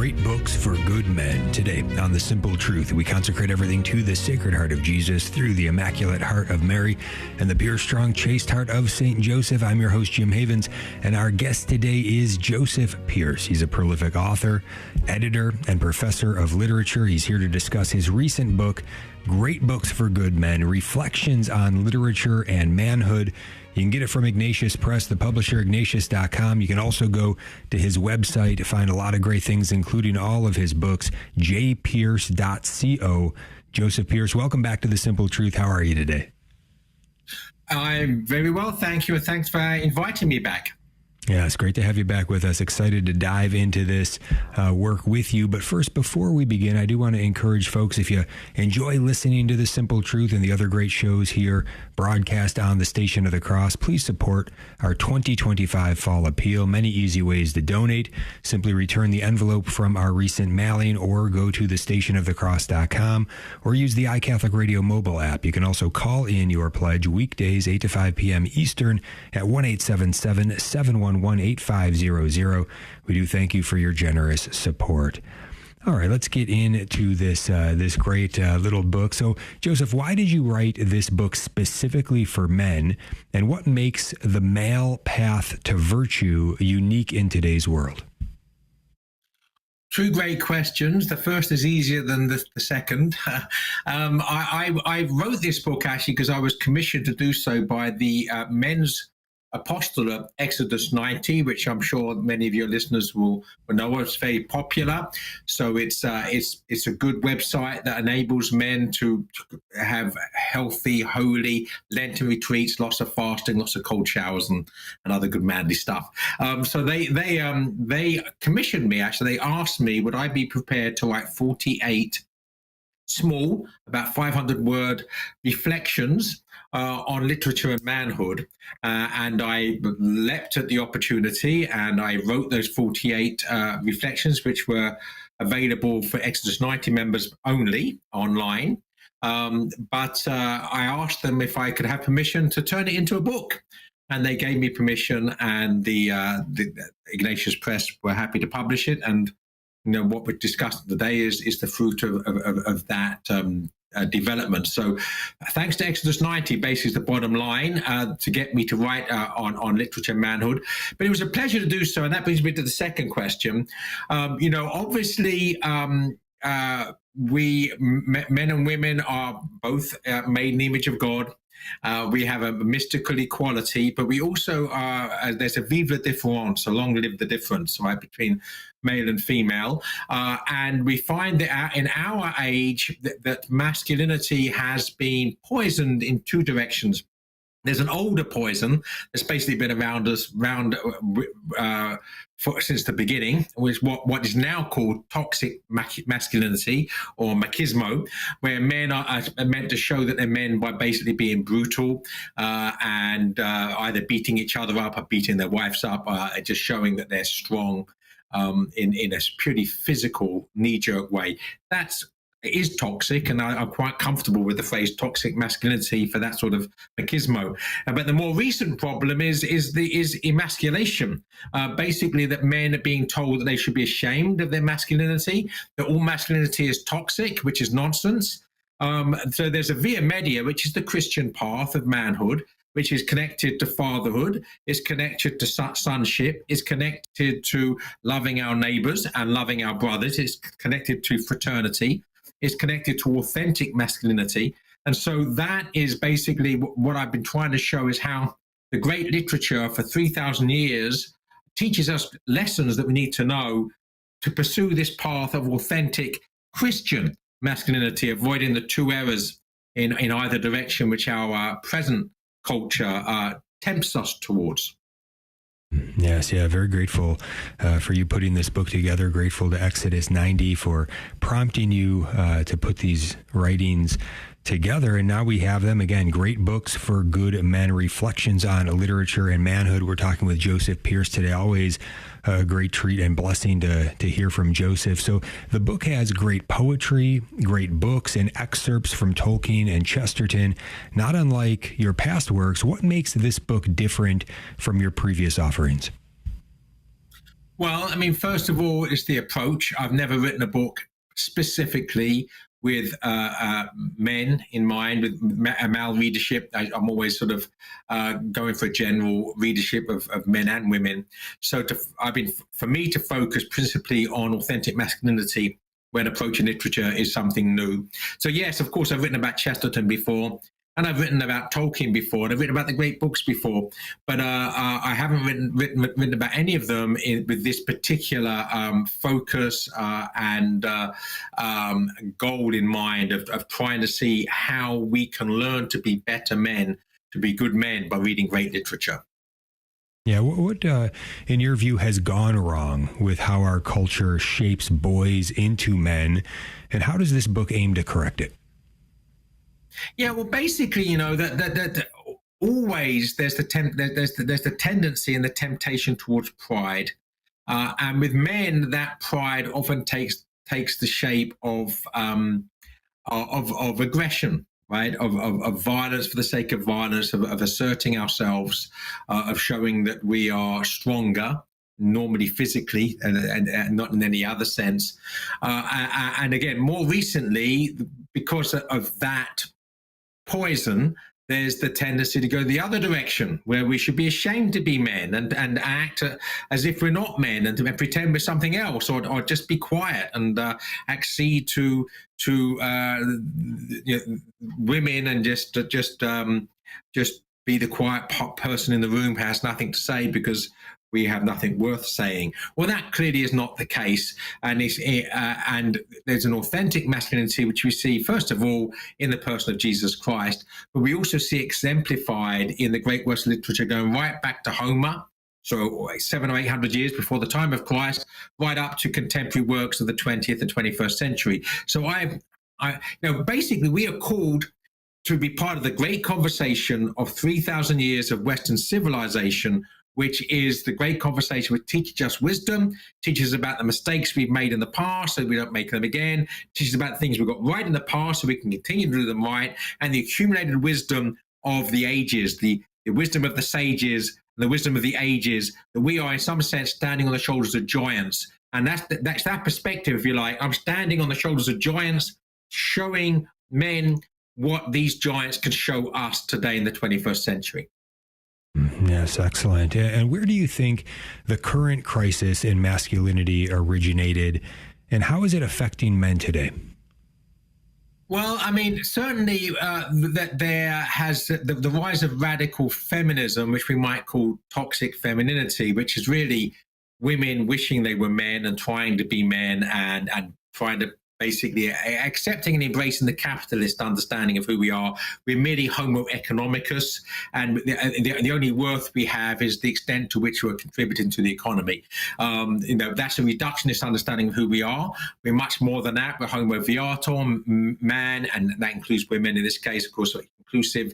Great Books for Good Men. Today on The Simple Truth, we consecrate everything to the Sacred Heart of Jesus through the Immaculate Heart of Mary and the pure, strong, chaste heart of St. Joseph. I'm your host, Jim Havens, and our guest today is Joseph Pearce. He's a prolific author, editor, and professor of literature. He's here to discuss his recent book, Great Books for Good Men, Reflections on Literature and Manhood. You can get it from Ignatius Press, the publisher, ignatius.com. You can also go to his website to find a lot of great things, including all of his books, jpearce.co. Joseph Pearce, welcome back to The Simple Truth. How are you today? I'm very well, thank you, and thanks for inviting me back. Yeah, it's great to have you back with us. Excited to dive into this work with you. But first, before we begin, I do want to encourage folks, if you enjoy listening to The Simple Truth and the other great shows here broadcast on the Station of the Cross, please support our 2025 Fall Appeal. Many easy ways to donate. Simply return the envelope from our recent mailing or go to thestationofthecross.com or use the iCatholic Radio mobile app. You can also call in your pledge weekdays 8 to 5 p.m. Eastern at 1-877-711-8500. We do thank you for your generous support. All right, let's get into this great little book. So, Joseph, why did you write this book specifically for men, and what makes the male path to virtue unique in today's world? Two great questions. The first is easier than the second. I wrote this book actually because I was commissioned to do so by the men's apostolate Exodus 90, which I'm sure many of your listeners will know. It's very popular. So it's a good website that enables men to have healthy, holy Lenten retreats, lots of fasting, lots of cold showers, and other good manly stuff. So they commissioned me. Actually, they asked me, would I be prepared to write 48 small, about 500-word reflections on literature and manhood, and I leapt at the opportunity, and I wrote those 48 reflections, which were available for Exodus 90 members only online. But I asked them if I could have permission to turn it into a book, and they gave me permission, and the Ignatius Press were happy to publish it. And what we're discussing today is the fruit of that development. So thanks to Exodus 90, basically is the bottom line to get me to write on literature and manhood. But it was a pleasure to do so. And that brings me to the second question. Obviously, we men and women are both made in the image of God. We have a mystical equality, but we also there's a vive la différence, a long live the difference, right, between male and female. And we find that in our age that masculinity has been poisoned in two directions. There's an older poison that's basically been around us since the beginning, which what is now called toxic masculinity or machismo, where men are meant to show that they're men by basically being brutal and either beating each other up or beating their wives up, just showing that they're strong in a purely physical, knee-jerk way. It is toxic, and I'm quite comfortable with the phrase toxic masculinity for that sort of machismo. But the more recent problem is emasculation. Basically, that men are being told that they should be ashamed of their masculinity, that all masculinity is toxic, which is nonsense. So there's a via media, which is the Christian path of manhood, which is connected to fatherhood, is connected to sonship, is connected to loving our neighbors and loving our brothers, it's connected to fraternity, is connected to authentic masculinity. And so that is basically what I've been trying to show, is how the great literature for 3,000 years teaches us lessons that we need to know to pursue this path of authentic Christian masculinity, avoiding the two errors in either direction which our present culture tempts us towards. Yes, very grateful for you putting this book together. Grateful to Exodus 90 for prompting you to put these writings together. And now we have them again. Great Books for Good Men, Reflections on Literature and Manhood. We're talking with Joseph Pearce today. Always a great treat and blessing to hear from Joseph. So the book has great poetry, great books, and excerpts from Tolkien and Chesterton, not unlike your past works. What makes this book different from your previous offerings? Well, I mean, first of all, it's the approach. I've never written a book specifically with men in mind, with male readership. I'm always sort of going for a general readership of men and women. So for me to focus principally on authentic masculinity when approaching literature is something new. So yes, of course, I've written about Chesterton before, and I've written about Tolkien before, and I've written about the great books before, but I haven't written about any of them with this particular focus and goal in mind of trying to see how we can learn to be better men, to be good men by reading great literature. Yeah, what in your view, has gone wrong with how our culture shapes boys into men, and how does this book aim to correct it? Yeah, well, basically, you know that always there's the tendency and the temptation towards pride, and with men, that pride often takes the shape of aggression, right? Of violence for the sake of violence, of asserting ourselves, of showing that we are stronger, normally physically and not in any other sense. And again, more recently, because of that poison, there's the tendency to go the other direction, where we should be ashamed to be men and act as if we're not men, and to pretend we're something else, or just be quiet and accede to women and just be the quiet person in the room who has nothing to say because we have nothing worth saying. Well, that clearly is not the case, and there's an authentic masculinity which we see first of all in the person of Jesus Christ, but we also see exemplified in the great works of literature going right back to Homer, so 700 or 800 years before the time of Christ, right up to contemporary works of the 20th and 21st century. So basically we are called to be part of the great conversation of 3,000 years of Western civilization, which is the great conversation which teaches us wisdom, teaches about the mistakes we've made in the past so we don't make them again, teaches about things we got right in the past so we can continue to do them right, and the accumulated wisdom of the ages, the wisdom of the sages, the wisdom of the ages, that we are in some sense standing on the shoulders of giants. And that's that perspective, if you like. I'm standing on the shoulders of giants, showing men what these giants can show us today in the 21st century. Yes, excellent. And where do you think the current crisis in masculinity originated, and how is it affecting men today? Well, I mean, certainly that there has the rise of radical feminism, which we might call toxic femininity, which is really women wishing they were men and trying to be men and trying to basically accepting and embracing the capitalist understanding of who we are. We're merely homo economicus, and the only worth we have is the extent to which we're contributing to the economy. That's a reductionist understanding of who we are. We're much more than that. We're homo viator, man, and that includes women in this case, of course, inclusive.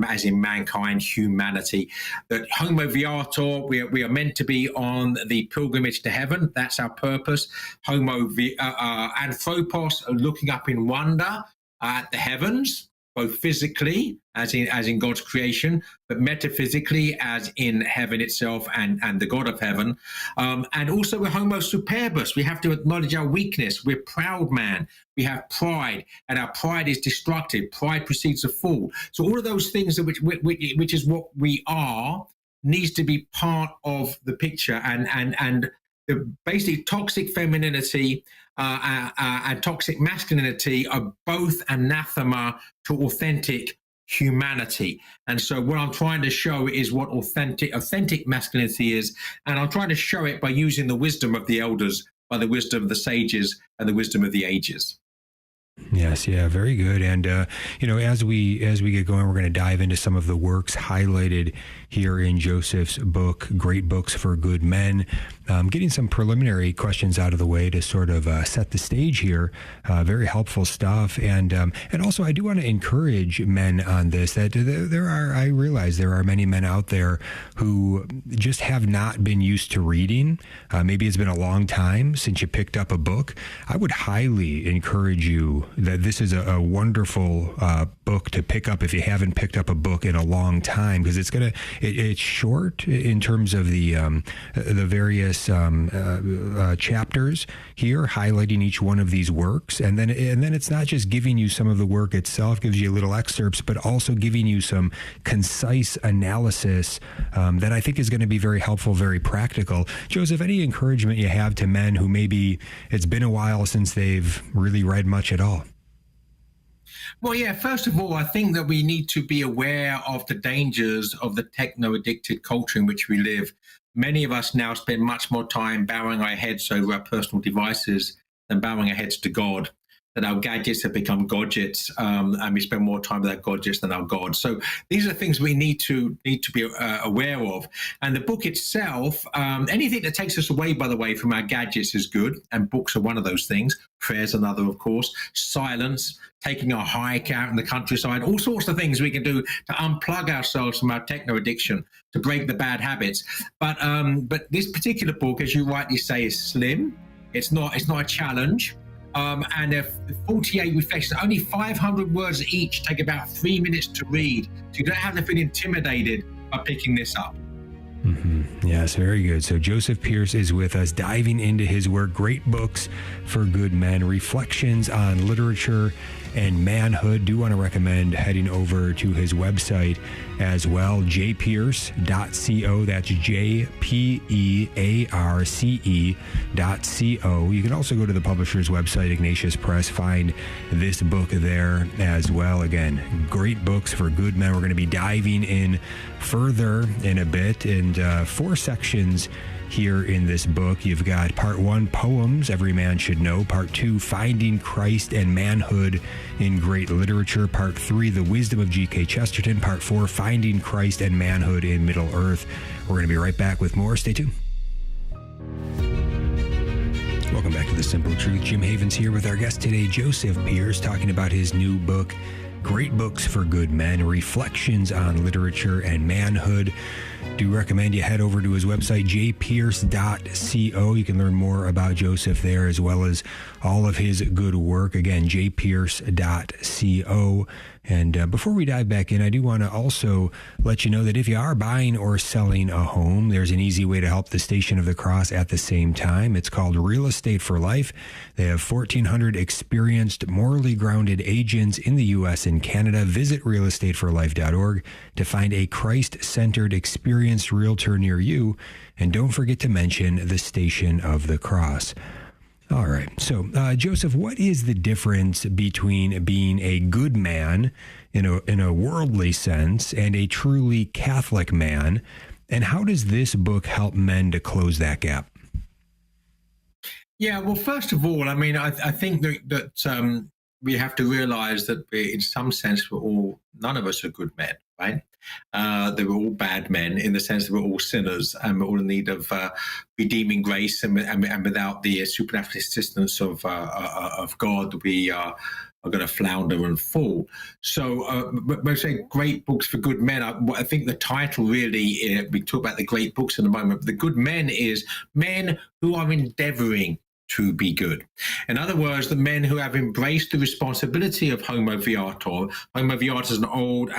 As in mankind, humanity. That homo viator, we are meant to be on the pilgrimage to heaven. That's our purpose. Homo anthropos, looking up in wonder at the heavens, both physically, as in God's creation, but metaphysically, as in heaven itself and the God of heaven. And also we're homo superbus. We have to acknowledge our weakness. We're proud man. We have pride, and our pride is destructive. Pride precedes a fall. So all of those things, which is what we are, needs to be part of the picture. And basically toxic femininity and toxic masculinity are both anathema to authentic humanity. And so what I'm trying to show is what authentic masculinity is, and I'm trying to show it by using the wisdom of the elders, by the wisdom of the sages and the wisdom of the ages. Yes, yeah, very good. And as we get going, we're going to dive into some of the works highlighted here in Joseph's book, Great Books for Good Men. Getting some preliminary questions out of the way to sort of set the stage here. Very helpful stuff. And also, I do want to encourage men on this, that I realize there are many men out there who just have not been used to reading. Maybe it's been a long time since you picked up a book. I would highly encourage you that this is a wonderful book to pick up if you haven't picked up a book in a long time, because it's short in terms of the various chapters here, highlighting each one of these works, and then it's not just giving you some of the work itself, gives you little excerpts, but also giving you some concise analysis that I think is going to be very helpful, very practical. Joseph, any encouragement you have to men who maybe it's been a while since they've really read much at all? Well, yeah, first of all, I think that we need to be aware of the dangers of the techno-addicted culture in which we live. Many of us now spend much more time bowing our heads over our personal devices than bowing our heads to God. That our gadgets have become godgets, and we spend more time with our godgets than our God. So these are things we need to be aware of. And the book itself, anything that takes us away, by the way, from our gadgets is good, and books are one of those things. Prayer's another, of course. Silence, taking a hike out in the countryside, all sorts of things we can do to unplug ourselves from our techno addiction, to break the bad habits. But this particular book, as you rightly say, is slim. It's not a challenge. And if 48 reflections, only 500 words each, take about 3 minutes to read. So you don't have to feel intimidated by picking this up. Mm-hmm. Yes, very good. So Joseph Pearce is with us, diving into his work, Great Books for Good Men, Reflections on Literature and Manhood. Do want to recommend heading over to his website as well, jpearce.co. That's jpearce.co. You can also go to the publisher's website, Ignatius Press, find this book there as well. Again, Great Books for Good Men. We're going to be diving in further in a bit, and 4 sections here in this book. You've got part 1, poems every man should know. Part 2, finding Christ and manhood in great literature. Part 3, the wisdom of G.K. Chesterton. Part 4, finding Christ and manhood in Middle Earth. We're going to be right back with more. Stay tuned. Welcome back to The Simple Truth. Jim Havens here with our guest today, Joseph Pearce, talking about his new book, Great Books for Good Men, Reflections on Literature and Manhood. Do recommend you head over to his website, jpearce.co. You can learn more about Joseph there, as well as all of his good work. Again, jpearce.co. And before we dive back in, I do want to also let you know that if you are buying or selling a home, there's an easy way to help the Station of the Cross at the same time. It's called Real Estate for Life. They have 1,400 experienced, morally grounded agents in the U.S. and Canada. Visit realestateforlife.org to find a Christ-centered, experienced realtor near you. And don't forget to mention the Station of the Cross. All right. So, Joseph, what is the difference between being a good man in a worldly sense and a truly Catholic man? And how does this book help men to close that gap? Yeah, well, first of all, I mean, I think that we have to realize that in some sense, none of us are good men, right? They were all bad men in the sense that we're all sinners and we're all in need of redeeming grace, and without the supernatural assistance of God, we are going to flounder and fall. So when we say great books for good men, I think the title really, we talk about the great books in a moment, but the good men is men who are endeavoring to be good. In other words, the men who have embraced the responsibility of Homo Viator. Homo Viator is an old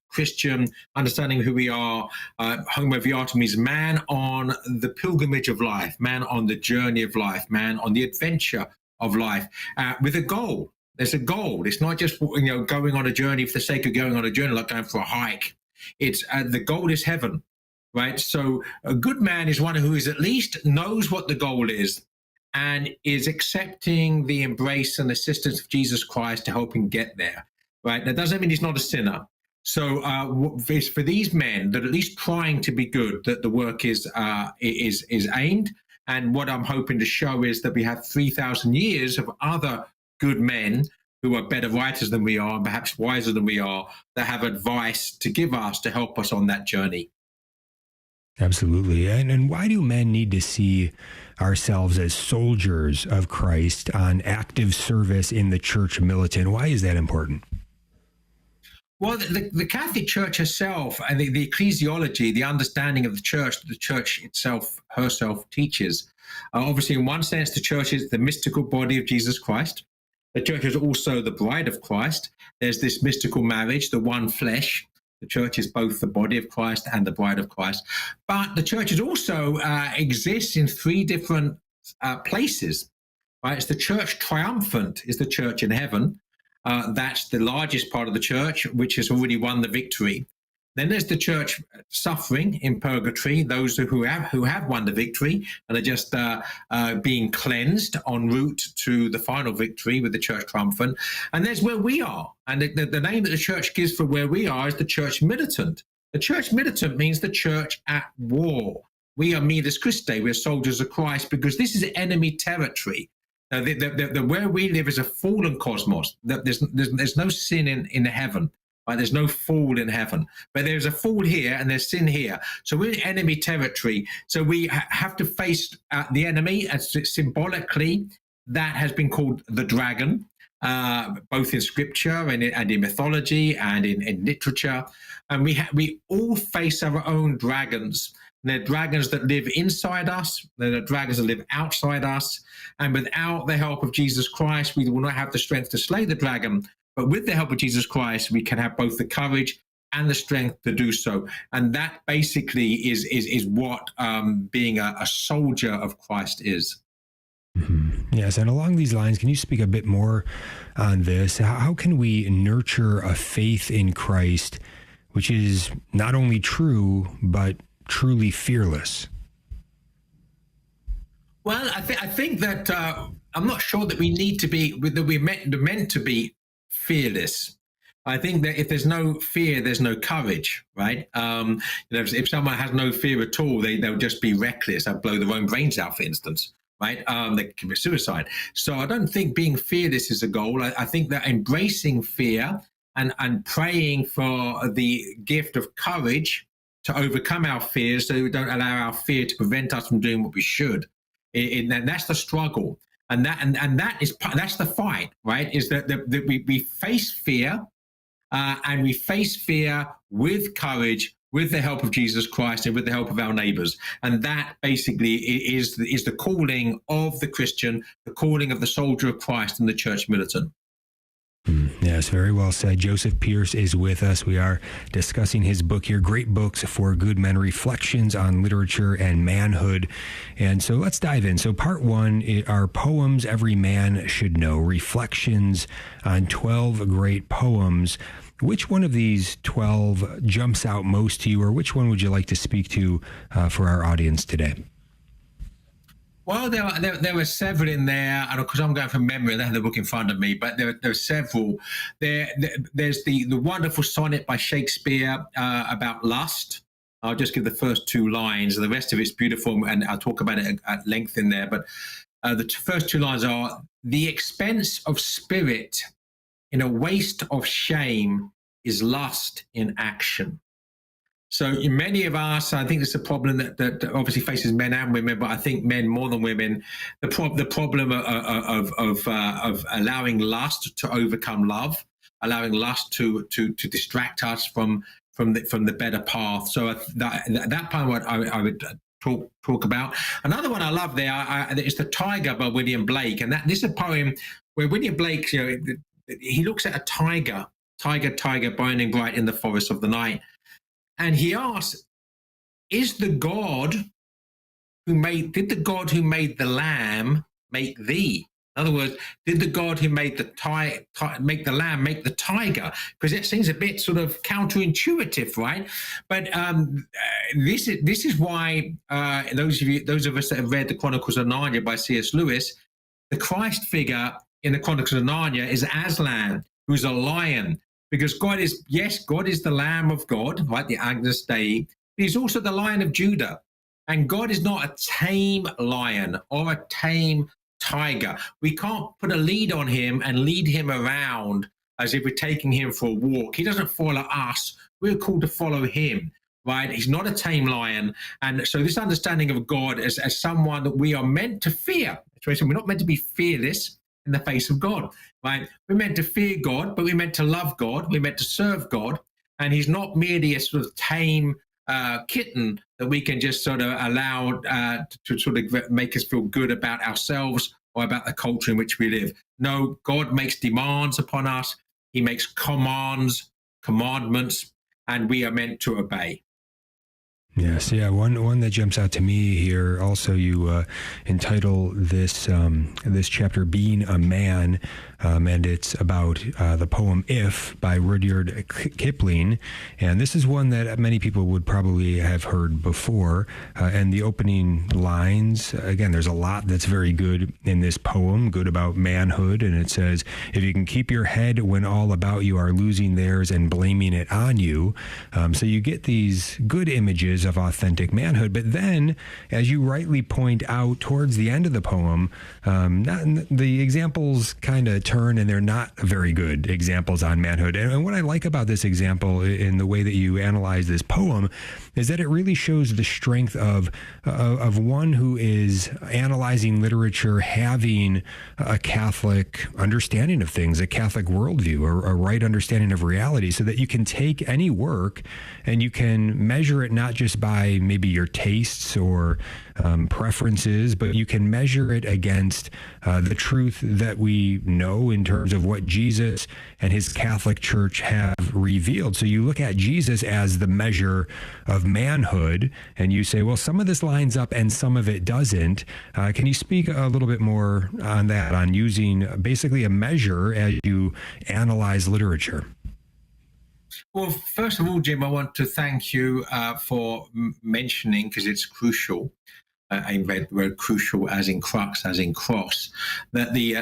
Christian understanding of who we are. Homo Viator means man on the pilgrimage of life, man on the journey of life, man on the adventure of life, with a goal. There's a goal. It's not just going on a journey for the sake of going on a journey, like going for a hike. It's the goal is heaven. Right. So a good man is one who is at least knows what the goal is and is accepting the embrace and assistance of Jesus Christ to help him get there. Right. That doesn't mean he's not a sinner. So it's for these men that at least trying to be good, that the work is aimed. And what I'm hoping to show is that we have 3,000 years of other good men who are better writers than we are, and perhaps wiser than we are, that have advice to give us to help us on that journey. Absolutely. And why do men need to see ourselves as soldiers of Christ on active service in the church militant? Why is that important? Well, the Catholic Church herself, and the ecclesiology, the understanding of the church herself teaches. Obviously, in one sense, the church is the mystical body of Jesus Christ. The church is also the bride of Christ. There's this mystical marriage, the one flesh. The church is both the body of Christ and the bride of Christ. But the church is also exists in three different places. Right? It's the church triumphant, is the church in heaven. That's the largest part of the church, which has already won the victory. Then there's the church suffering in purgatory, those who have won the victory and are just being cleansed en route to the final victory with the church triumphant. And there's where we are. And the name that the church gives for where we are is the church militant. The church militant means the church at war. We are miles Christi, we're soldiers of Christ, because this is enemy territory. Where we live is a fallen cosmos. There's no sin in heaven. Right? There's no fall in heaven, but there's a fall here and there's sin here. So we're in enemy territory. So we have to face the enemy, and symbolically that has been called the dragon, both in scripture and in mythology and in literature. And we all face our own dragons. They're dragons that live inside us. They're dragons that live outside us. And without the help of Jesus Christ, we will not have the strength to slay the dragon. But with the help of Jesus Christ, we can have both the courage and the strength to do so. And that basically is what being a soldier of Christ is. Mm-hmm. Yes. And along these lines, can you speak a bit more on this? How can we nurture a faith in Christ, which is not only true, but truly fearless? Well, I think that I'm not sure that we need to be, that we're meant to be fearless. I think that if there's no fear, there's no courage, right? If someone has no fear at all, they'll just be reckless. They'll blow their own brains out, for instance, right? They commit suicide. So I don't think being fearless is a goal. I think that embracing fear and praying for the gift of courage to overcome our fears, so we don't allow our fear to prevent us from doing what we should. And that's the struggle. And that's the fight, right? Is that we face fear, and we face fear with courage, with the help of Jesus Christ and with the help of our neighbors. And that basically is the calling of the Christian, the calling of the soldier of Christ and the church militant. Yes, very well said. Joseph Pearce is with us. We are discussing his book here, Great Books for Good Men, Reflections on Literature and Manhood. And so let's dive in. So part one are poems every man should know, reflections on 12 great poems. Which one of these 12 jumps out most to you, or which one would you like to speak to for our audience today? Well, there were several in there, and of course I'm going from memory. I don't have the book in front of me, but there are several. There's the wonderful sonnet by Shakespeare about lust. I'll just give the first two lines. The rest of it's beautiful, and I'll talk about it at length in there. But the first two lines are: "The expense of spirit in a waste of shame is lust in action." So in many of us, I think it's a problem that obviously faces men and women, but I think men more than women. The problem of allowing lust to overcome love, allowing lust to distract us from the better path. So that part I would talk about. Another one I love there is The Tiger by William Blake, and this is a poem where William Blake, he looks at a tiger burning bright in the forest of the night. And he asks, did the God who made the lamb make thee? In other words, did the God who made make the lamb make the tiger? Because it seems a bit sort of counterintuitive, right? But this is why those of us that have read the Chronicles of Narnia by C.S. Lewis, the Christ figure in the Chronicles of Narnia is Aslan, who's a lion. Because God is the Lamb of God, right? The Agnus Dei. But he's also the Lion of Judah. And God is not a tame lion or a tame tiger. We can't put a lead on him and lead him around as if we're taking him for a walk. He doesn't follow us. We're called to follow him, right? He's not a tame lion. And so this understanding of God as someone that we are meant to fear. We're not meant to be fearless in the face of God, right? We're meant to fear God, but we're meant to love God. We're meant to serve God. And he's not merely a sort of tame kitten that we can just sort of allow to sort of make us feel good about ourselves or about the culture in which we live. No, God makes demands upon us. He makes commands, commandments, and we are meant to obey. Yes, yeah. One that jumps out to me here. Also, you entitle this this chapter "Being a Man," and it's about the poem "If" by Rudyard Kipling. And this is one that many people would probably have heard before. And the opening lines, again, there's a lot that's very good in this poem, good about manhood. And it says, "If you can keep your head when all about you are losing theirs and blaming it on you." So you get these good images of authentic manhood. But then, as you rightly point out towards the end of the poem, the examples kind of turn, and they're not very good examples on manhood. And what I like about this example in the way that you analyze this poem is that it really shows the strength of one who is analyzing literature, having a Catholic understanding of things, a Catholic worldview, or a right understanding of reality, so that you can take any work and you can measure it not just by maybe your tastes or preferences, but you can measure it against the truth that we know in terms of what Jesus and his Catholic Church have revealed. So you look at Jesus as the measure of manhood, and you say, well, some of this lines up and some of it doesn't. Can you speak a little bit more on that, on using basically a measure as you analyze literature? Well, first of all, Jim, I want to thank you for mentioning, because it's crucial. I read the word crucial as in crux, as in cross, that the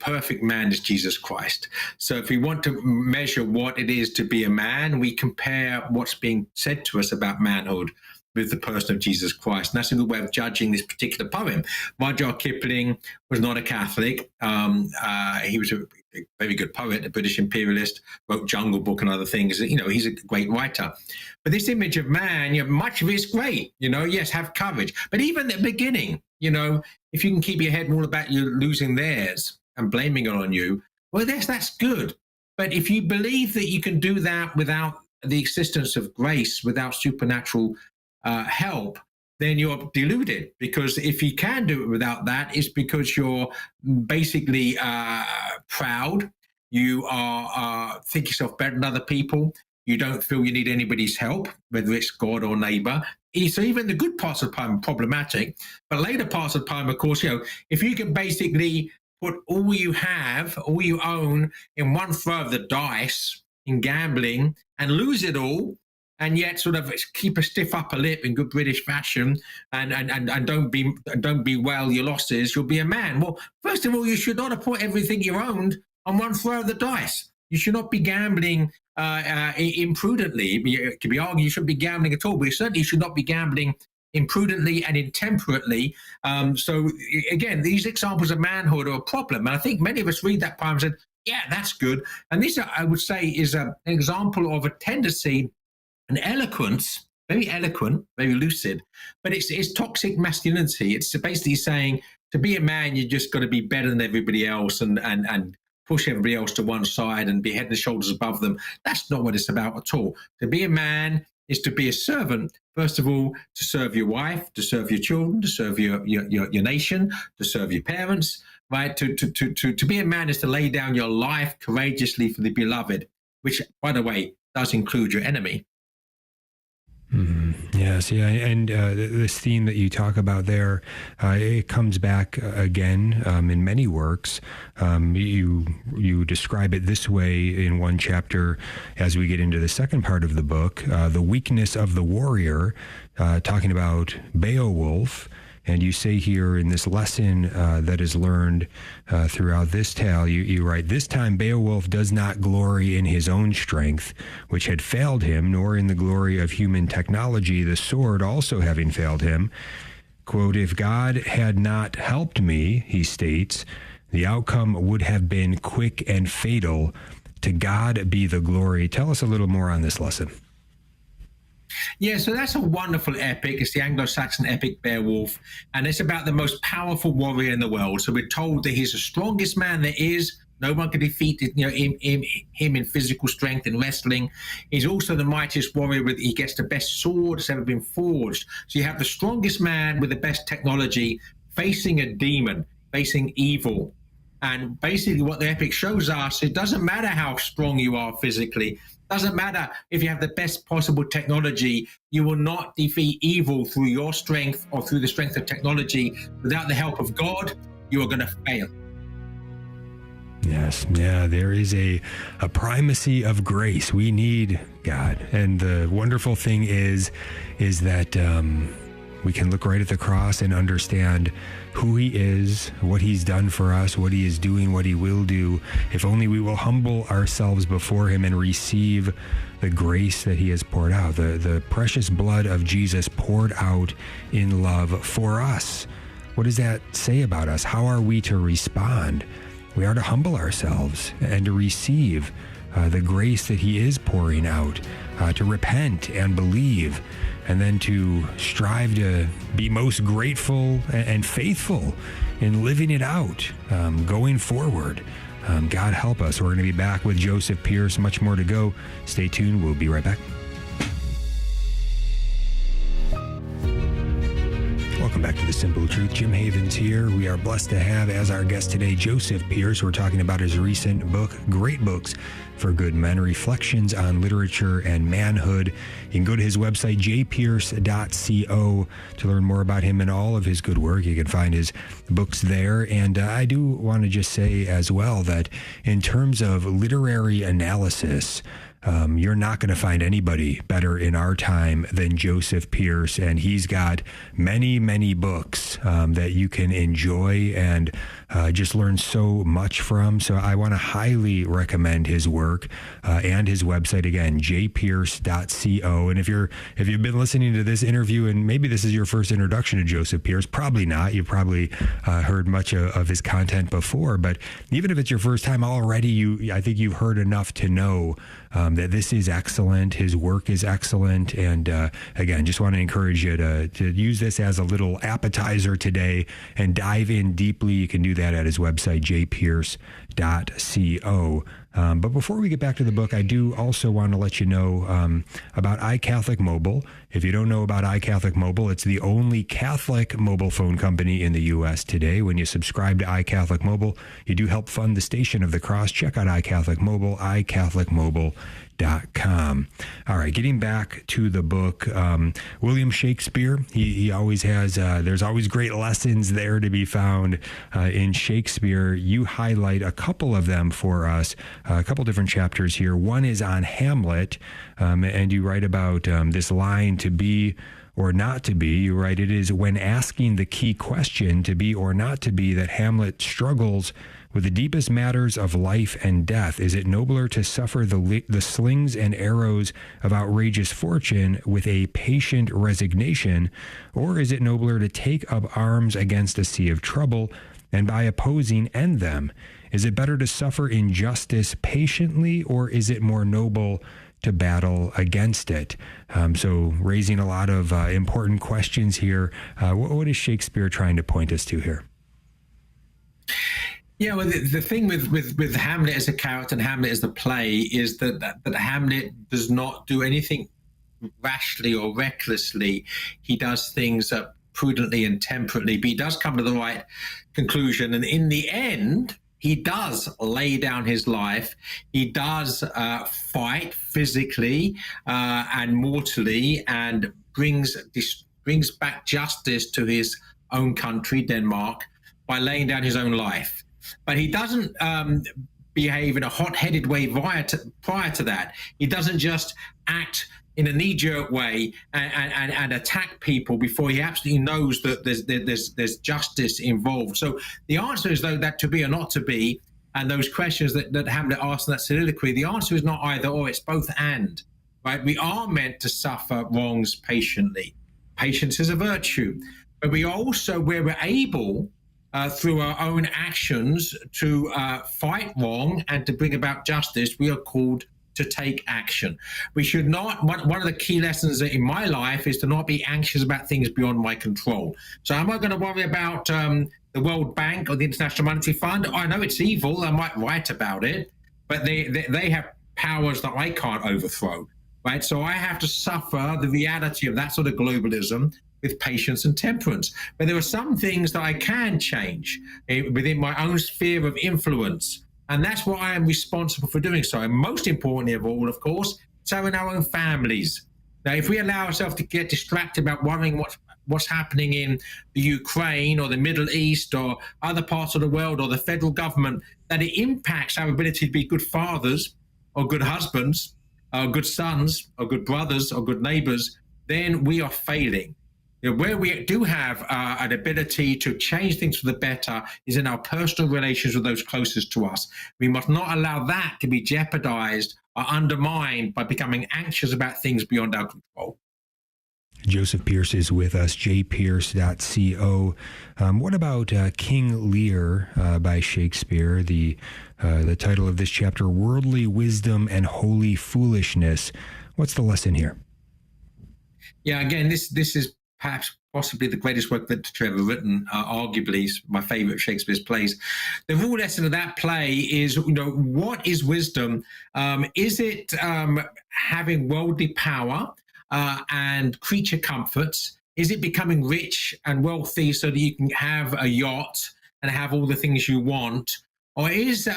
perfect man is Jesus Christ. So if we want to measure what it is to be a man, we compare what's being said to us about manhood with the person of Jesus Christ. And that's a good way of judging this particular poem. Rudyard Kipling was not a Catholic. He was a very good poet, a British imperialist, wrote Jungle Book and other things. You know, he's a great writer. But this image of man, much of it's great. Yes, have courage. But even at the beginning, if you can keep your head all about you losing theirs and blaming it on you, well, that's good. But if you believe that you can do that without the existence of grace, without supernatural help, then you're deluded. Because if you can do it without that, it's because you're basically proud. You are think yourself better than other people. You don't feel you need anybody's help, whether it's God or neighbor. So even the good parts of the poem are problematic, but later parts of the poem, of course, if you can basically put all you have, all you own in one throw of the dice in gambling and lose it all, and yet sort of keep a stiff upper lip in good British fashion and don't bewail your losses, you'll be a man. Well, first of all, you should not have put everything you owned on one throw of the dice. You should not be gambling imprudently. It can be argued you shouldn't be gambling at all, but you certainly should not be gambling imprudently and intemperately. So again, these examples of manhood are a problem. And I think many of us read that poem and said, yeah, that's good. And this, I would say, is an example of a tendency, an eloquence, very eloquent, very lucid, but it's toxic masculinity. It's basically saying, to be a man, you just got to be better than everybody else and push everybody else to one side and be head and shoulders above them. That's not what it's about at all. To be a man is to be a servant, first of all, to serve your wife, to serve your children, to serve your nation, to serve your parents, right? To be a man is to lay down your life courageously for the beloved, which, by the way, does include your enemy. Mm-hmm. Yes, yeah, and this theme that you talk about there, it comes back again in many works. You describe it this way in one chapter as we get into the second part of the book, the weakness of the warrior, talking about Beowulf. And you say here in this lesson that is learned throughout this tale, you write, "This time Beowulf does not glory in his own strength, which had failed him, nor in the glory of human technology, the sword also having failed him. Quote, if God had not helped me, he states, the outcome would have been quick and fatal. To God be the glory." Tell us a little more on this lesson. Yeah, so that's a wonderful epic. It's the Anglo-Saxon epic Beowulf, and it's about the most powerful warrior in the world. So we're told that he's the strongest man there is. No one can defeat him in physical strength in wrestling. He's also the mightiest warrior. He gets the best sword that's ever been forged. So you have the strongest man with the best technology facing a demon, facing evil. And basically what the epic shows us, it doesn't matter how strong you are physically, doesn't matter if you have the best possible technology, you will not defeat evil through your strength or through the strength of technology. Without the help of God, you are going to fail. Yes. Yeah, there is a primacy of grace. We need God. And the wonderful thing is that we can look right at the cross and understand who he is, what he's done for us, what he is doing, what he will do, if only we will humble ourselves before him and receive the grace that he has poured out, the precious blood of Jesus poured out in love for us. What does that say about us? How are we to respond? We are to humble ourselves and to receive the grace that he is pouring out, to repent and believe, and then to strive to be most grateful and faithful in living it out, going forward. God help us. We're going to be back with Joseph Pearce. Much more to go. Stay tuned. We'll be right back. Welcome back to The Simple Truth. Jim Havens here. We are blessed to have as our guest today Joseph Pearce. We're talking about his recent book, Great Books for Good Men, Reflections on Literature and Manhood. You can go to his website, jpearce.co, to learn more about him and all of his good work. You can find his books there. And I do want to just say as well that in terms of literary analysis, you're not going to find anybody better in our time than Joseph Pearce, and he's got many, many books that you can enjoy and just learn so much from. So I want to highly recommend his work and his website, again, jpearce.co. And if you've been listening to this interview and maybe this is your first introduction to Joseph Pearce, probably not. You've probably heard much of his content before, but even if it's your first time already, I think you've heard enough to know that this is excellent. His work is excellent. And again, just want to encourage you to use this as a little appetizer today and dive in deeply. You can do that at his website, jpearce.co. But before we get back to the book, I do also want to let you know about iCatholic Mobile. If you don't know about iCatholic Mobile, it's the only Catholic mobile phone company in the U.S. today. When you subscribe to iCatholic Mobile, you do help fund the Station of the Cross. Check out iCatholic Mobile, iCatholicMobile.com. All right, getting back to the book, William Shakespeare, he always has, there's always great lessons there to be found in Shakespeare. You highlight a couple of them for us, a couple different chapters here. One is on Hamlet, and you write about this line, to be or not to be. You write, it is when asking the key question, to be or not to be, that Hamlet struggles with the deepest matters of life and death. Is it nobler to suffer the slings and arrows of outrageous fortune with a patient resignation, or is it nobler to take up arms against a sea of trouble and by opposing end them? Is it better to suffer injustice patiently, or is it more noble to battle against it? So raising a lot of important questions here. What is Shakespeare trying to point us to here? Yeah, well, the thing with Hamlet as a character and Hamlet as the play is that Hamlet does not do anything rashly or recklessly. He does things prudently and temperately, but he does come to the right conclusion. And in the end, he does lay down his life. He does fight physically and mortally, and brings back justice to his own country, Denmark, by laying down his own life. But he doesn't behave in a hot-headed way prior to that. He doesn't just act in a knee-jerk way and attack people before he absolutely knows that there's justice involved. So the answer is, though, that to be or not to be, and those questions that Hamlet asked in that soliloquy, the answer is not either or, it's both and, right? We are meant to suffer wrongs patiently. Patience is a virtue. But we also, where we're able, through our own actions, to fight wrong and to bring about justice, we are called to take action. We should not, one of the key lessons in my life is to not be anxious about things beyond my control. So am I going to worry about the World Bank or the International Monetary Fund? I know it's evil, I might write about it, but they have powers that I can't overthrow, right? So I have to suffer the reality of that sort of globalism, with patience and temperance. But there are some things that I can change within my own sphere of influence. And that's what I am responsible for doing so. And most importantly of all, of course, so in our own families. Now, if we allow ourselves to get distracted about worrying what's happening in the Ukraine or the Middle East or other parts of the world or the federal government, that it impacts our ability to be good fathers or good husbands or good sons or good brothers or good neighbors, then we are failing. Where we do have an ability to change things for the better is in our personal relations with those closest to us. We must not allow that to be jeopardized or undermined by becoming anxious about things beyond our control. Joseph Pearce is with us, jpearce.co. What about King Lear by Shakespeare? The title of this chapter, Worldly Wisdom and Holy Foolishness. What's the lesson here? Yeah, again, this is perhaps possibly the greatest work that literature ever written, arguably my favorite of Shakespeare's plays. The real lesson of that play is, what is wisdom? Is it having worldly power and creature comforts? Is it becoming rich and wealthy so that you can have a yacht and have all the things you want? Or is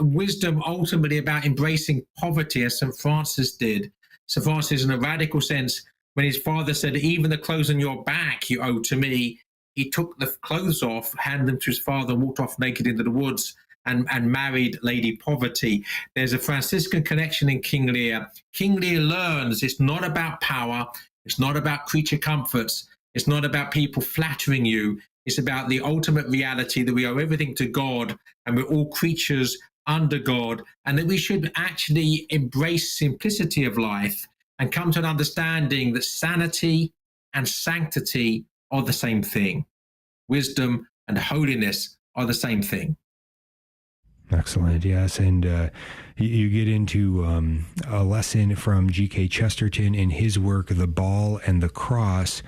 wisdom ultimately about embracing poverty, as St. Francis did? St. Francis, in a radical sense, when his father said, even the clothes on your back you owe to me, he took the clothes off, handed them to his father, walked off naked into the woods, and married Lady Poverty. There's a Franciscan connection in King Lear. King Lear learns it's not about power, it's not about creature comforts, it's not about people flattering you, it's about the ultimate reality that we owe everything to God and we're all creatures under God, and that we should actually embrace simplicity of life and come to an understanding that sanity and sanctity are the same thing. Wisdom and holiness are the same thing. Excellent, yes. And you get into a lesson from G.K. Chesterton in his work, The Ball and the Cross.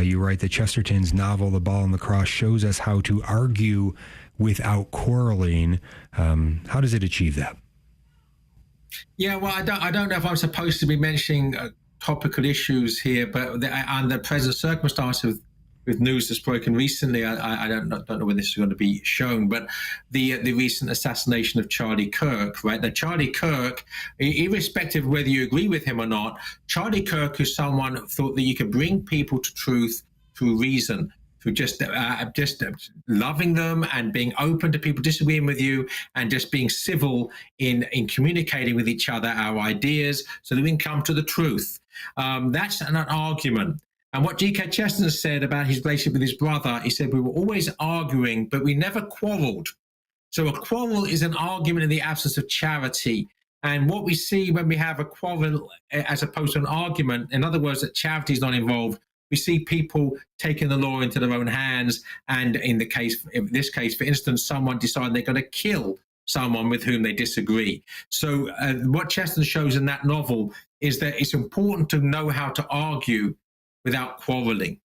You write that Chesterton's novel, The Ball and the Cross, shows us how to argue without quarreling. How does it achieve that? Yeah, well, I don't know if I'm supposed to be mentioning topical issues here, but under present circumstances with news that's broken recently, I don't know whether this is going to be shown, but the recent assassination of Charlie Kirk, right? Now, Charlie Kirk, irrespective of whether you agree with him or not, Charlie Kirk is someone who thought that you could bring people to truth through reason, through just loving them and being open to people disagreeing with you and just being civil in communicating with each other our ideas so that we can come to the truth. That's an argument. And what G.K. Chesterton said about his relationship with his brother, he said, we were always arguing, but we never quarreled. So a quarrel is an argument in the absence of charity. And what we see when we have a quarrel as opposed to an argument, in other words, that charity is not involved, we see people taking the law into their own hands. And in this case, for instance, someone decided they're going to kill someone with whom they disagree. So what Chesterton shows in that novel is that it's important to know how to argue without quarreling.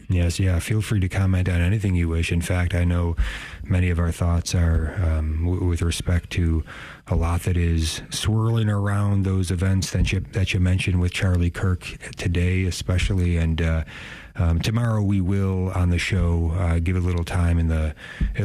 Yes, yeah. Feel free to comment on anything you wish. In fact, I know many of our thoughts are with respect to a lot that is swirling around those events that you mentioned with Charlie Kirk today, especially. And tomorrow we will on the show give a little time in at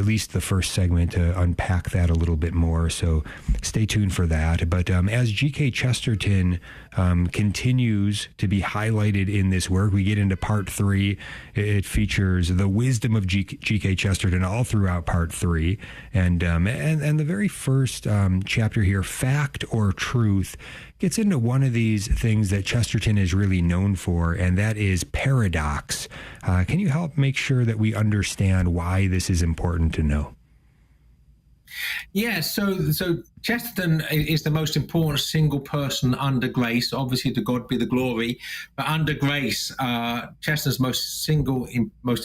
least the first segment to unpack that a little bit more. So stay tuned for that. But as G.K. Chesterton continues to be highlighted in this work, we get into part 3. It features the wisdom of G.K. Chesterton all throughout part 3, and the very first chapter here, Fact or Truth, gets into one of these things that Chesterton is really known for, and that is paradox. Can you help make sure that we understand why this is important to know? Yeah, so Chesterton is the most important single person under grace. Obviously, to God be the glory, but under grace, Chesterton's most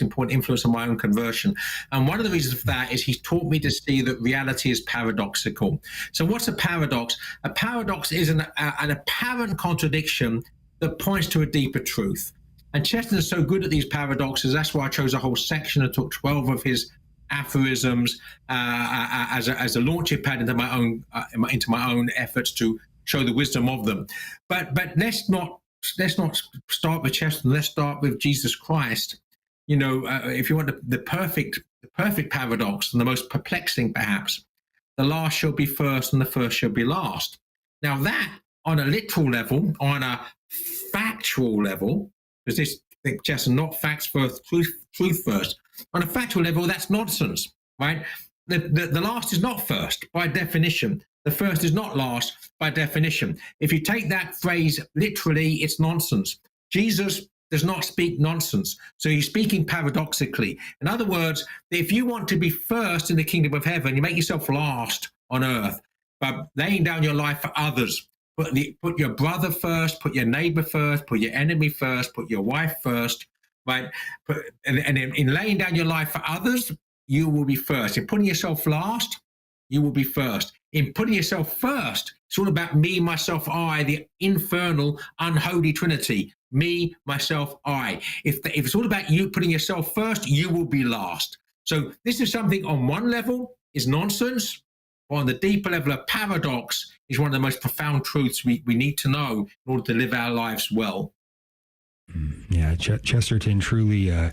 important influence on my own conversion. And one of the reasons for that is he's taught me to see that reality is paradoxical. So what's a paradox? A paradox is an apparent contradiction that points to a deeper truth. And Chesterton's so good at these paradoxes, that's why I chose a whole section and took 12 of his aphorisms as a launching pad into my own efforts to show the wisdom of them. But let's not start with Chesterton. Let's start with Jesus Christ. If you want the perfect paradox, and the most perplexing perhaps, the last shall be first and the first shall be last. Now that, on a literal level, on a factual level, because this Chesterton, not facts first, truth first. On a factual level, that's nonsense, right? The last is not first by definition. The first is not last by definition. If you take that phrase literally, it's nonsense. Jesus does not speak nonsense. So he's speaking paradoxically. In other words, if you want to be first in the kingdom of heaven, you make yourself last on earth by laying down your life for others. Put your brother first, put your neighbor first, put your enemy first, put your wife first, right? And in laying down your life for others, you will be first. In putting yourself last, you will be first. In putting yourself first, it's all about me, myself, I, the infernal, unholy trinity. Me, myself, I. If it's all about you putting yourself first, you will be last. So this is something on one level is nonsense. On the deeper level of paradox is one of the most profound truths we need to know in order to live our lives well. Yeah, Chesterton, truly a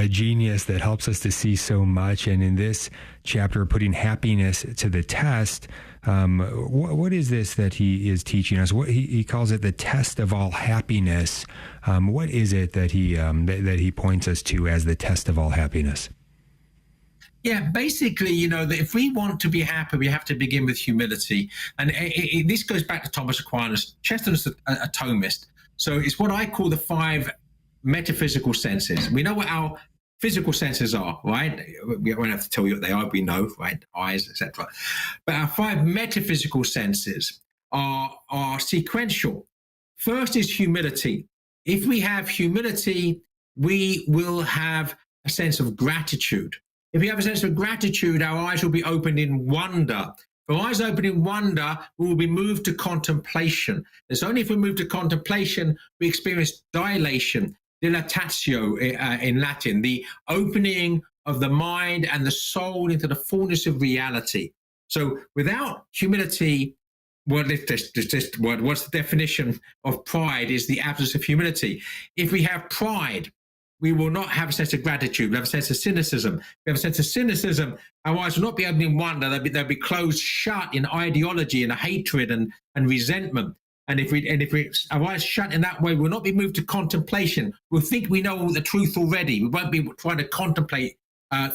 genius that helps us to see so much. And in this chapter, putting happiness to the test, what is this that he is teaching us? What he calls it the test of all happiness. What is it that he points us to as the test of all happiness? Yeah, basically, that if we want to be happy, we have to begin with humility. And this goes back to Thomas Aquinas. Chesterton's a Thomist. So it's what I call the 5 metaphysical senses. We know what our physical senses are, right? We won't have to tell you what they are. We know, right? Eyes, etc. But our 5 metaphysical senses are sequential. First is humility. If we have humility, we will have a sense of gratitude. If we have a sense of gratitude, our eyes will be opened in wonder. If our eyes open in wonder, we will be moved to contemplation. It's only if we move to contemplation, we experience dilation, dilatatio in Latin, the opening of the mind and the soul into the fullness of reality. So without humility, what's the definition of pride is the absence of humility. If we have pride, we will not have a sense of gratitude. We have a sense of cynicism. We have a sense of cynicism. Our eyes will not be open in wonder. They'll be closed shut in ideology and hatred and resentment. And if our eyes shut in that way, we'll not be moved to contemplation. We'll think we know the truth already. We won't be trying to contemplate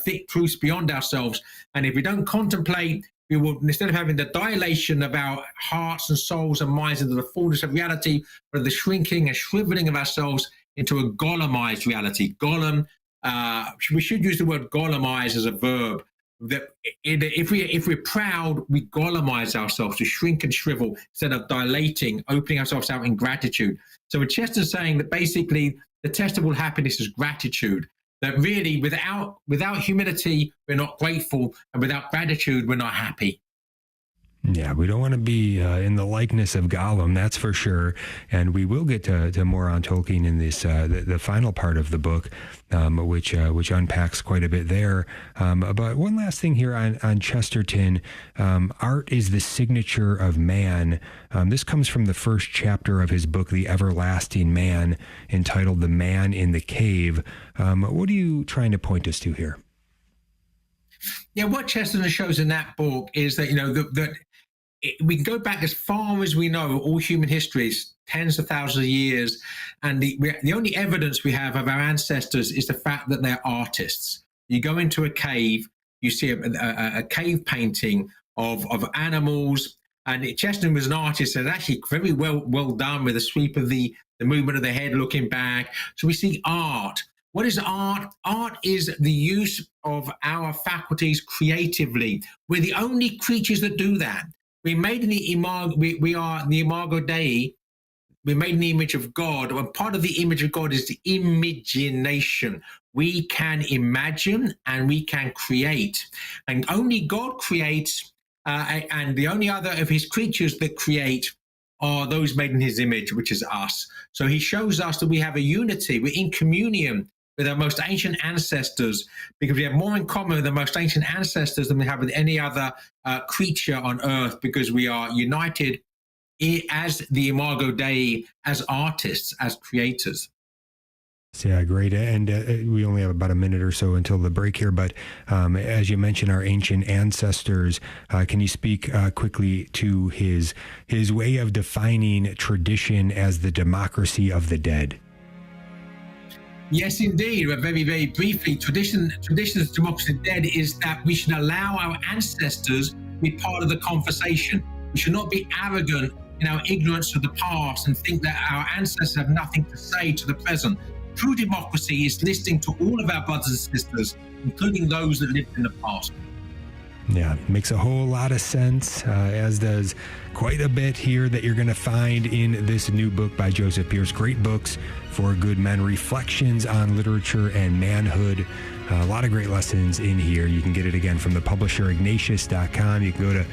thick truths beyond ourselves. And if we don't contemplate, we will, instead of having the dilation of our hearts and souls and minds into the fullness of reality, but the shrinking and shriveling of ourselves into a Gollumized reality. Gollum, we should use the word Gollumize as a verb. That if we're proud, we Gollumize ourselves to shrink and shrivel instead of dilating, opening ourselves out in gratitude. So Chesterton's saying that basically the test of all happiness is gratitude. That really, without humility, we're not grateful, and without gratitude, we're not happy. Yeah, we don't want to be in the likeness of Gollum, that's for sure. And we will get to more on Tolkien in this the final part of the book, which unpacks quite a bit there. But one last thing here on Chesterton, art is the signature of man. This comes from the first chapter of his book, The Everlasting Man, entitled The Man in the Cave. What are you trying to point us to here? Yeah, what Chesterton shows in that book is that, that we can go back as far as we know, all human history is tens of thousands of years, and the only evidence we have of our ancestors is the fact that they're artists. You go into a cave, you see a cave painting of animals, and Chesterton was an artist, and actually very well done with the sweep of the movement of the head looking back. So we see art. What is art? Art is the use of our faculties creatively. We're the only creatures that do that. We made in the imago. We are the imago Dei. We're made in the image of God. And part of the image of God is the imagination. We can imagine and we can create. And only God creates, and the only other of his creatures that create are those made in his image, which is us. So he shows us that we have a unity. We're in communion with our most ancient ancestors, because we have more in common with the most ancient ancestors than we have with any other creature on earth, because we are united as the Imago Dei, as artists, as creators. Yeah, great. And we only have about a minute or so until the break here. But as you mentioned, our ancient ancestors, can you speak quickly to his way of defining tradition as the democracy of the dead? Yes, indeed. Very, very briefly, traditions of democracy of the dead is that we should allow our ancestors to be part of the conversation. We should not be arrogant in our ignorance of the past and think that our ancestors have nothing to say to the present. True democracy is listening to all of our brothers and sisters, including those that lived in the past. Yeah, makes a whole lot of sense, as does quite a bit here that you're going to find in this new book by Joseph Pearce. Great books for good men, reflections on literature and manhood. A lot of great lessons in here. You can get it again from the publisher Ignatius.com. You can go to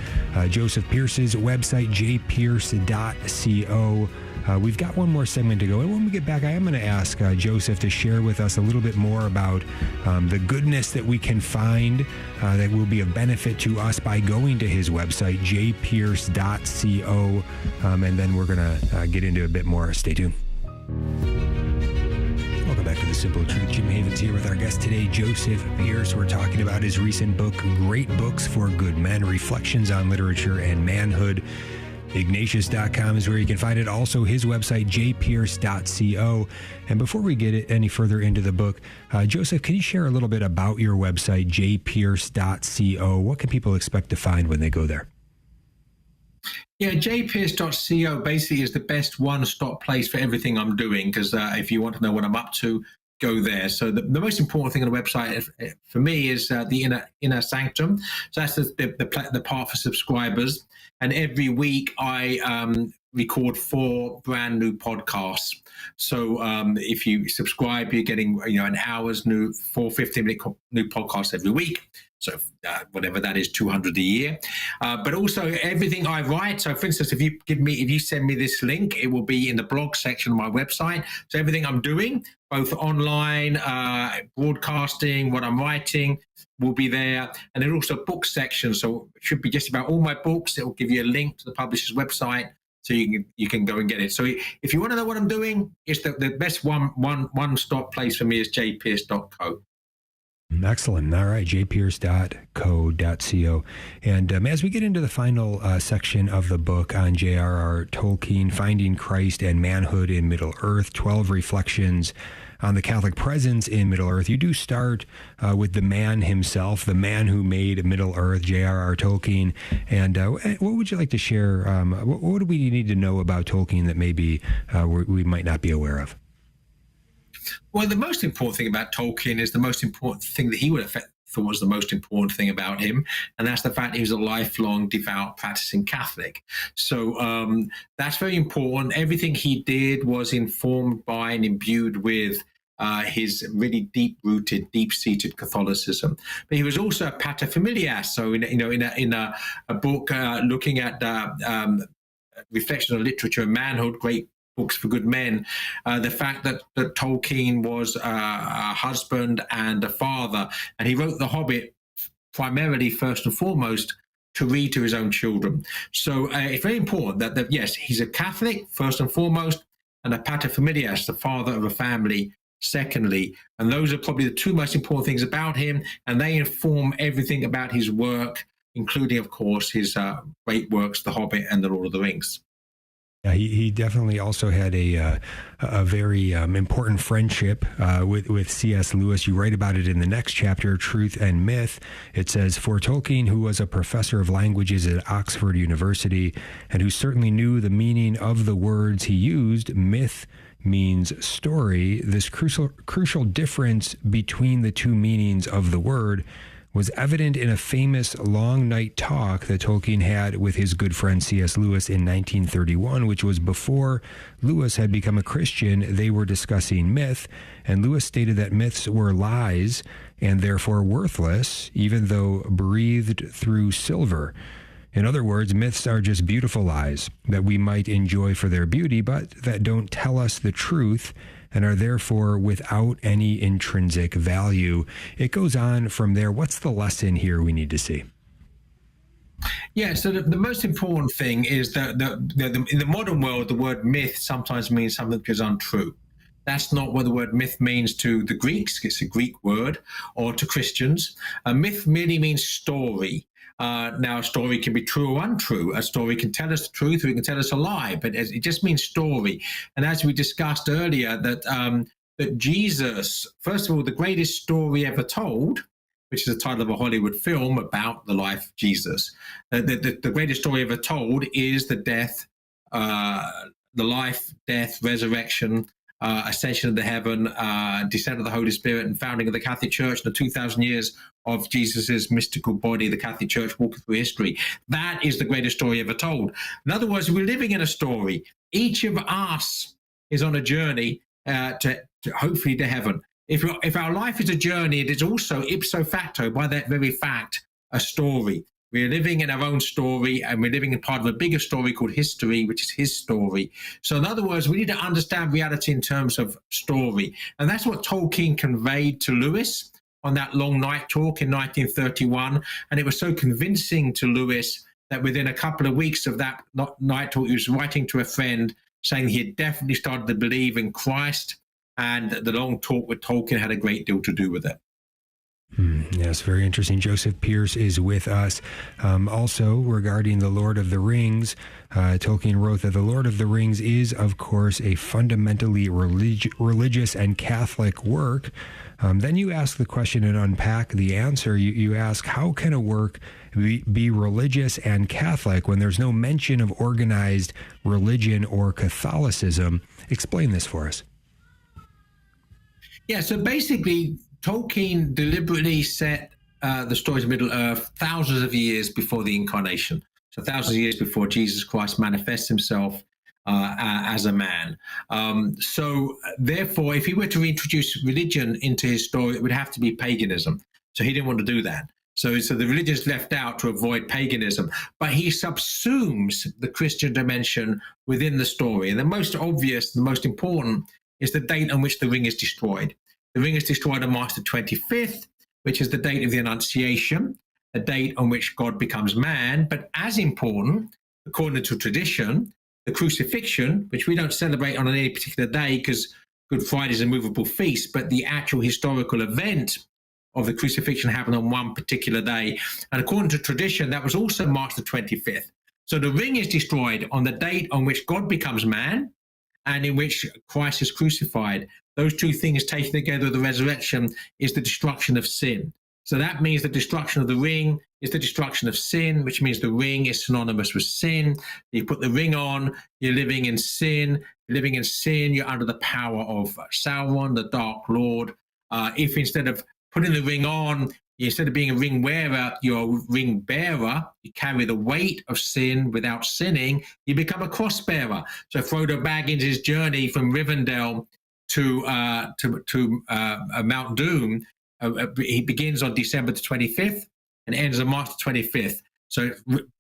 Joseph Pearce's website, jpierce.co. We've got one more segment to go. And when we get back, I am going to ask Joseph to share with us a little bit more about the goodness that we can find that will be of benefit to us by going to his website, jpierce.co. And then we're going to get into a bit more. Stay tuned. Welcome back to The Simple Truth. Jim Havens here with our guest today, Joseph Pearce. We're talking about his recent book, Great Books for Good Men, Reflections on Literature and Manhood. Ignatius.com is where you can find it. Also, his website, jpierce.co. And before we get any further into the book, Joseph, can you share a little bit about your website, jpierce.co? What can people expect to find when they go there? Yeah, jpierce.co basically is the best one-stop place for everything I'm doing, because if you want to know what I'm up to, go there. So the most important thing on the website for me is the inner sanctum. So that's the part for subscribers. And every week I record 4 brand new podcasts. So if you subscribe, you're getting an hour's new 15-minute new podcasts every week. So whatever that is, 200 a year. But also everything I write. So for instance, if you send me this link, it will be in the blog section of my website. So everything I'm doing, both online, broadcasting, what I'm writing, will be there. And there's also a book section. So it should be just about all my books. It will give you a link to the publisher's website, so you can go and get it. So if you want to know what I'm doing, it's the best one-stop place for me is jpierce.co. Excellent. All right, jpierce.co. And as we get into the final section of the book on J.R.R. Tolkien, Finding Christ and Manhood in Middle-earth, 12 Reflections on the Catholic Presence in Middle-earth, you do start with the man himself, the man who made Middle-earth, J.R.R. Tolkien. And what would you like to share? What do we need to know about Tolkien that maybe we might not be aware of? Well, the most important thing about Tolkien is the most important thing that he would have thought was the most important thing about him, and that's the fact he was a lifelong, devout, practicing Catholic. So that's very important. Everything he did was informed by and imbued with his really deep-rooted, deep-seated Catholicism. But he was also a paterfamilias. So in a book looking at reflection on literature and manhood, great books for good men, the fact that Tolkien was a husband and a father, and he wrote The Hobbit primarily, first and foremost, to read to his own children. So it's very important that yes, he's a Catholic, first and foremost, and a paterfamilias, the father of a family, secondly. And those are probably the 2 most important things about him, and they inform everything about his work, including, of course, his great works, The Hobbit and The Lord of the Rings. Yeah, he definitely also had a very important friendship with C.S. Lewis. You write about it in the next chapter, Truth and Myth. It says, for Tolkien, who was a professor of languages at Oxford University and who certainly knew the meaning of the words he used, myth means story. This crucial difference between the 2 meanings of the word was evident in a famous long night talk that Tolkien had with his good friend C.S. Lewis in 1931, which was before Lewis had become a Christian. They were discussing myth, and Lewis stated that myths were lies and therefore worthless, even though breathed through silver. In other words, myths are just beautiful lies that we might enjoy for their beauty, but that don't tell us the truth and are therefore without any intrinsic value. It goes on from there. What's the lesson here we need to see? Yeah, so the most important thing is that in the modern world, the word myth sometimes means something that is untrue. That's not what the word myth means to the Greeks. It's a Greek word, or to Christians. A myth merely means story. Now, a story can be true or untrue. A story can tell us the truth or it can tell us a lie, but it just means story. And as we discussed earlier, that Jesus, first of all, the greatest story ever told, which is the title of a Hollywood film about the life of Jesus. The greatest story ever told is the death, the life, death, resurrection, ascension into heaven, descent of the Holy Spirit, and founding of the Catholic Church, and the 2,000 years of Jesus's mystical body, the Catholic Church walking through history. That is the greatest story ever told. In other words, we're living in a story. Each of us is on a journey to hopefully to heaven. If our life is a journey, it is also ipso facto, by that very fact, a story. We're living in our own story, and we're living in part of a bigger story called history, which is his story. So in other words, we need to understand reality in terms of story. And that's what Tolkien conveyed to Lewis on that long night talk in 1931. And it was so convincing to Lewis that within a couple of weeks of that night talk, he was writing to a friend saying he had definitely started to believe in Christ. And the long talk with Tolkien had a great deal to do with it. Yes, very interesting. Joseph Pearce is with us. Also, regarding The Lord of the Rings, Tolkien wrote that The Lord of the Rings is, of course, a fundamentally religious and Catholic work. Then you ask the question and unpack the answer. You ask, how can a work be religious and Catholic when there's no mention of organized religion or Catholicism? Explain this for us. Yeah, so basically, Tolkien deliberately set the stories of Middle-earth thousands of years before the incarnation. So thousands of years before Jesus Christ manifests himself as a man. So therefore, if he were to reintroduce religion into his story, it would have to be paganism. So he didn't want to do that. So the religion is left out to avoid paganism. But he subsumes the Christian dimension within the story. And the most obvious, the most important, is the date on which the ring is destroyed. The ring is destroyed on March the 25th, which is the date of the Annunciation, a date on which God becomes man. But as important, according to tradition, the crucifixion, which we don't celebrate on any particular day because Good Friday is a movable feast, but the actual historical event of the crucifixion happened on one particular day. And according to tradition, that was also March the 25th. So the ring is destroyed on the date on which God becomes man, and in which Christ is crucified. Those two things taken together with the resurrection is the destruction of sin. So that means the destruction of the ring is the destruction of sin, which means the ring is synonymous with sin. You put the ring on, you're living in sin. You're living in sin, you're under the power of Sauron, the Dark Lord. If instead of putting the ring on, instead of being a ring wearer, you're a ring bearer, you carry the weight of sin without sinning, you become a cross bearer. So Frodo Baggins' journey from Rivendell to Mount Doom, he begins on December the 25th and ends on March the 25th. So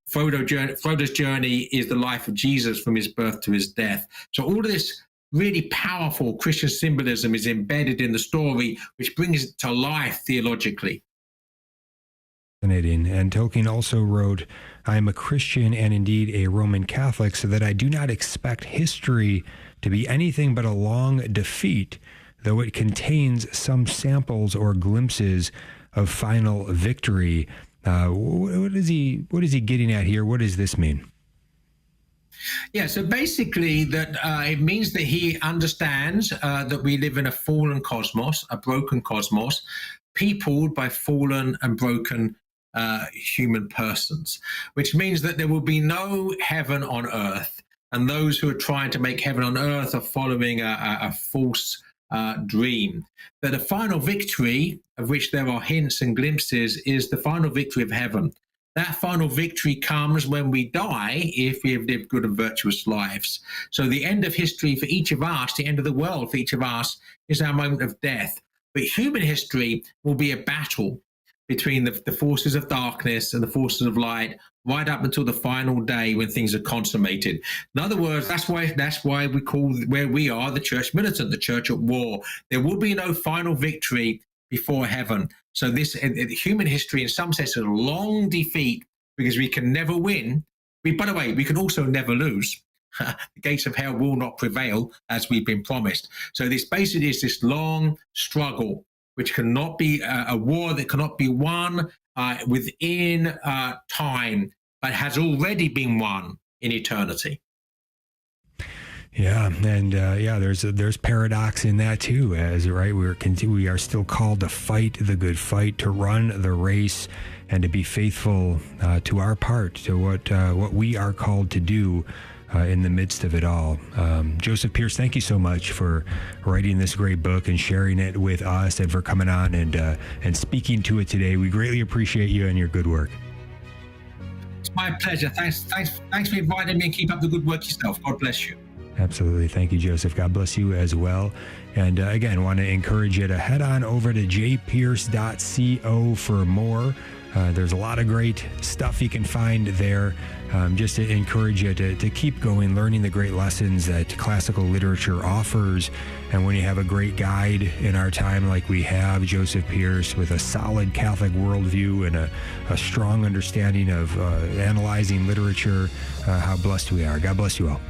Frodo's journey is the life of Jesus from his birth to his death. So all of this really powerful Christian symbolism is embedded in the story, which brings it to life theologically. Fascinating. And Tolkien also wrote, I am a Christian and indeed a Roman Catholic, so that I do not expect history to be anything but a long defeat, though it contains some samples or glimpses of final victory. What is he getting at here? What does this mean? Yeah, so basically that it means that he understands that we live in a fallen cosmos, a broken cosmos, peopled by fallen and broken human persons, which means that there will be no heaven on earth. And those who are trying to make heaven on earth are following a false dream. That a final victory, of which there are hints and glimpses, is the final victory of heaven. That final victory comes when we die, if we have lived good and virtuous lives. So the end of history for each of us, the end of the world for each of us, is our moment of death. But human history will be a battle between the forces of darkness and the forces of light, right up until the final day when things are consummated. In other words, that's why we call where we are the church militant, the church at war. There will be no final victory before heaven. So this human history, in some sense, is a long defeat because we can never win. By the way, we can also never lose. The gates of hell will not prevail, as we've been promised. So this basically is this long struggle, which cannot be a war that cannot be won within time, but has already been won in eternity. Yeah, and there's paradox in that too. As right, we are still called to fight the good fight, to run the race, and to be faithful to our part, to what we are called to do in the midst of it all. Joseph Pearce, thank you so much for writing this great book and sharing it with us, and for coming on and speaking to it today. We greatly appreciate you and your good work. It's my pleasure. Thanks for inviting me, and keep up the good work yourself. God bless you. Absolutely. Thank you, Joseph. God bless you as well. And again, want to encourage you to head on over to jpearce.co for more. There's a lot of great stuff you can find there. Just to encourage you to keep going, learning the great lessons that classical literature offers. And when you have a great guide in our time like we have, Joseph Pearce, with a solid Catholic worldview and a strong understanding of analyzing literature, how blessed we are. God bless you all.